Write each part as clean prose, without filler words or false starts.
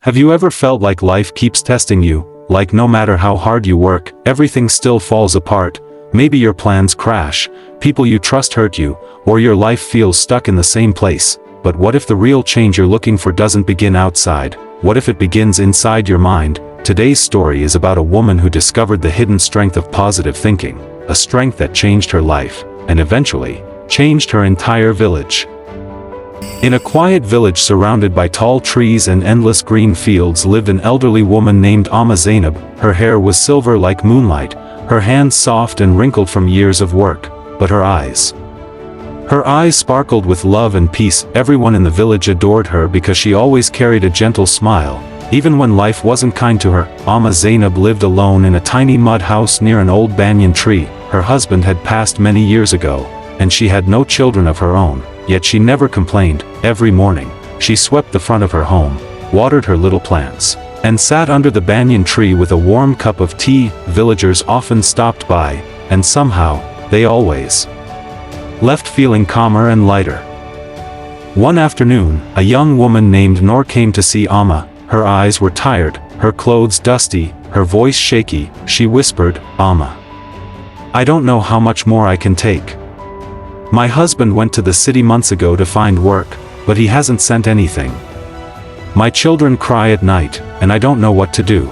Have you ever felt like life keeps testing you, like no matter how hard you work, everything still falls apart? Maybe your plans crash, people you trust hurt you, or your life feels stuck in the same place. But what if the real change you're looking for doesn't begin outside? What if it begins inside your mind? Today's story is about a woman who discovered the hidden strength of positive thinking, a strength that changed her life, and eventually, changed her entire village. In a quiet village surrounded by tall trees and endless green fields lived an elderly woman named Amma Zainab. Her hair was silver like moonlight, her hands soft and wrinkled from years of work, but her eyes sparkled with love and peace. Everyone in the village adored her because she always carried a gentle smile. Even when life wasn't kind to her, Amma Zainab lived alone in a tiny mud house near an old banyan tree. Her husband had passed many years ago, and she had no children of her own, yet she never complained. Every morning, she swept the front of her home, watered her little plants, and sat under the banyan tree with a warm cup of tea. Villagers often stopped by, and somehow, they always left feeling calmer and lighter. One afternoon, a young woman named Noor came to see Amma. Her eyes were tired, her clothes dusty, her voice shaky. She whispered, "Amma, I don't know how much more I can take. My husband went to the city months ago to find work, but he hasn't sent anything. My children cry at night, and I don't know what to do.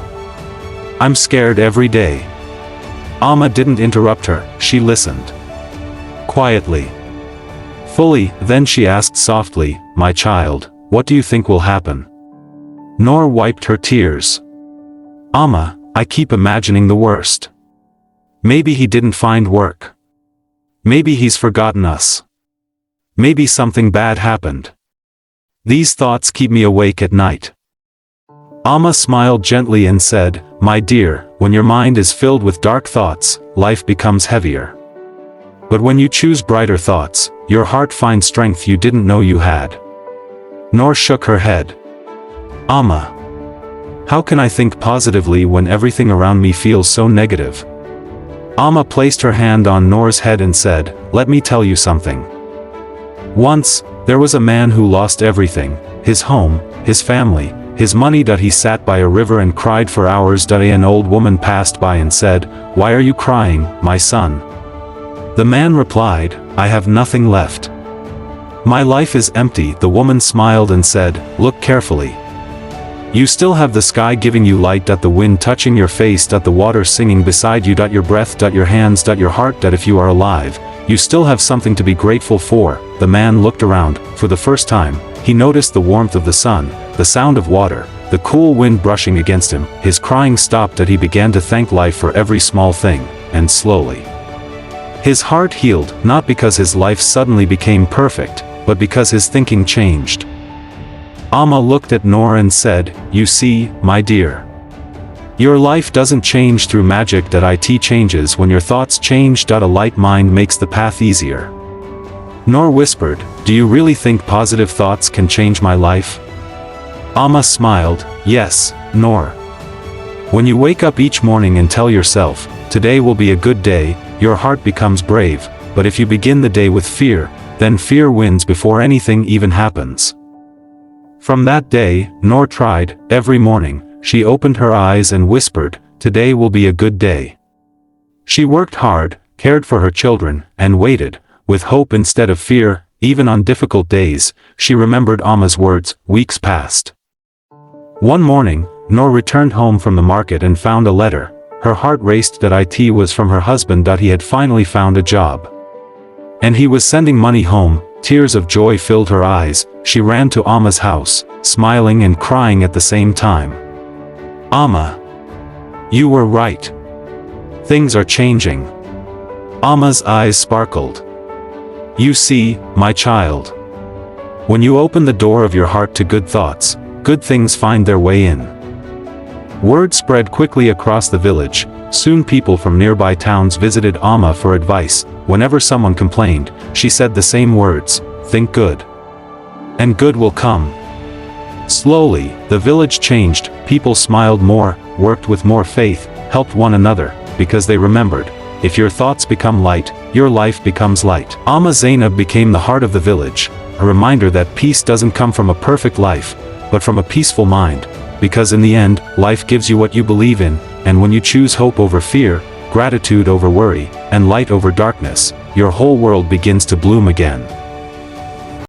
I'm scared every day." Amma didn't interrupt her, she listened. Quietly. Fully, then she asked softly, "My child, what do you think will happen?" Noor wiped her tears. "Amma, I keep imagining the worst. Maybe he didn't find work. Maybe he's forgotten us. Maybe something bad happened. These thoughts keep me awake at night." Amma smiled gently and said, "My dear, when your mind is filled with dark thoughts, life becomes heavier. But when you choose brighter thoughts, your heart finds strength you didn't know you had." Noor shook her head. "Amma, how can I think positively when everything around me feels so negative?" Amma placed her hand on Noor's head and said, "Let me tell you something. Once, there was a man who lost everything, his home, his family, his money. He sat by a river and cried for hours. An old woman passed by and said, 'Why are you crying, my son?' The man replied, 'I have nothing left. My life is empty.' The woman smiled and said, 'Look carefully. You still have the sky giving you light. The wind touching your face. The water singing beside you. Your breath. Your hands. Your heart. If you are alive, you still have something to be grateful for.' The man looked around. For the first time, he noticed the warmth of the sun, the sound of water, the cool wind brushing against him. His crying stopped. He began to thank life for every small thing, and slowly, his heart healed, not because his life suddenly became perfect, but because his thinking changed. Amma looked at Noor and said, "You see, my dear, your life doesn't change through magic. It changes when your thoughts change. A light mind makes the path easier." Noor whispered, "Do you really think positive thoughts can change my life?" Amma smiled, "Yes, Noor. When you wake up each morning and tell yourself, 'Today will be a good day,' your heart becomes brave. But if you begin the day with fear, then fear wins before anything even happens." From that day, Noor tried. Every morning, she opened her eyes and whispered, "Today will be a good day." She worked hard, cared for her children, and waited, with hope instead of fear. Even on difficult days, she remembered Amma's words. Weeks passed. One morning, Noor returned home from the market and found a letter. Her heart raced. It was from her husband. He had finally found a job, and he was sending money home. Tears of joy filled her eyes. She ran to Amma's house, smiling and crying at the same time. "Amma, you were right. Things are changing." Amma's eyes sparkled. "You see, my child, when you open the door of your heart to good thoughts, good things find their way in." Word spread quickly across the village. Soon people from nearby towns visited Amma for advice. Whenever someone complained, she said the same words, "Think good, and good will come." Slowly, the village changed. People smiled more, worked with more faith, helped one another, because they remembered, if your thoughts become light, your life becomes light. Amma Zainab became the heart of the village, a reminder that peace doesn't come from a perfect life, but from a peaceful mind. because in the end, life gives you what you believe in, and when you choose hope over fear, gratitude over worry, and light over darkness, your whole world begins to bloom again.